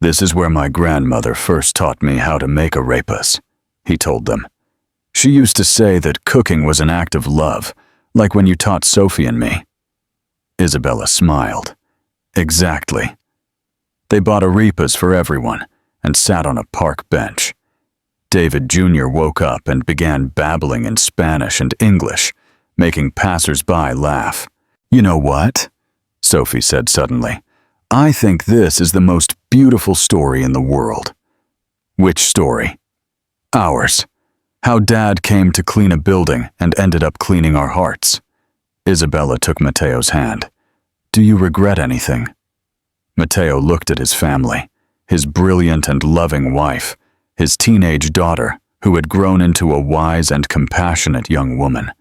This is where my grandmother first taught me how to make arepas, he told them. She used to say that cooking was an act of love, like when you taught Sophie and me. Isabella smiled. Exactly. They bought arepas for everyone and sat on a park bench. David Jr. woke up and began babbling in Spanish and English, making passers-by laugh. You know what? Sophie said suddenly. I think this is the most beautiful story in the world. Which story? Ours. How Dad came to clean a building and ended up cleaning our hearts. Isabella took Matteo's hand. Do you regret anything? Matteo looked at his family, his brilliant and loving wife, his teenage daughter, who had grown into a wise and compassionate young woman,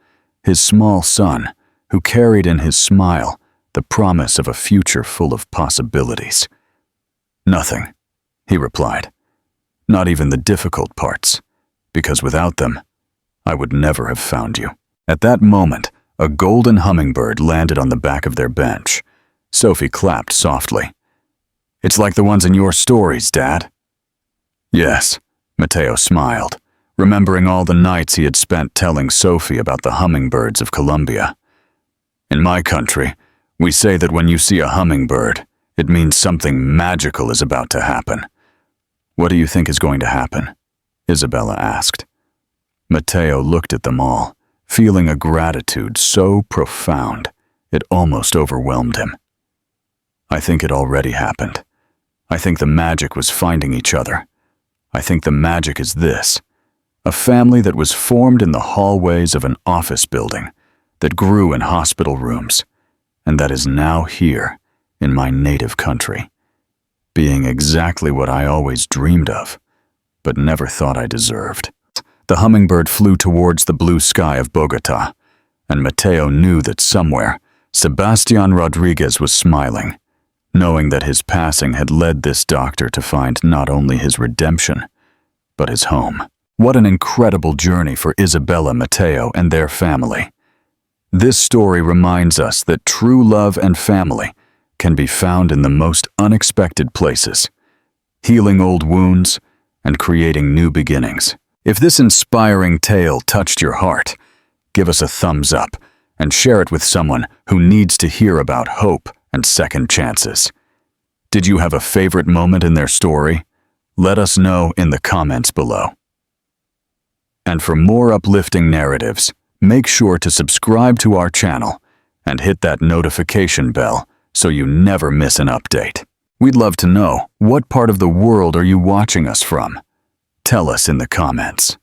his small son, who carried in his smile the promise of a future full of possibilities. Nothing, he replied. Not even the difficult parts, because without them, I would never have found you. At that moment, a golden hummingbird landed on the back of their bench. Sophie clapped softly. It's like the ones in your stories, Dad. Yes, Matteo smiled, remembering all the nights he had spent telling Sophie about the hummingbirds of Colombia. In my country, we say that when you see a hummingbird, it means something magical is about to happen. What do you think is going to happen? Isabella asked. Matteo looked at them all, feeling a gratitude so profound it almost overwhelmed him. I think it already happened. I think the magic was finding each other. I think the magic is this: a family that was formed in the hallways of an office building, that grew in hospital rooms, and that is now here in my native country, being exactly what I always dreamed of, but never thought I deserved. The hummingbird flew towards the blue sky of Bogotá, and Matteo knew that somewhere Sebastián Rodriguez was smiling, knowing that his passing had led this doctor to find not only his redemption, but his home. What an incredible journey for Isabella, Matteo, and their family. This story reminds us that true love and family can be found in the most unexpected places, healing old wounds and creating new beginnings. If this inspiring tale touched your heart, give us a thumbs up and share it with someone who needs to hear about hope and second chances. Did you have a favorite moment in their story? Let us know in the comments below. And for more uplifting narratives, make sure to subscribe to our channel and hit that notification bell so you never miss an update. We'd love to know, what part of the world are you watching us from? Tell us in the comments.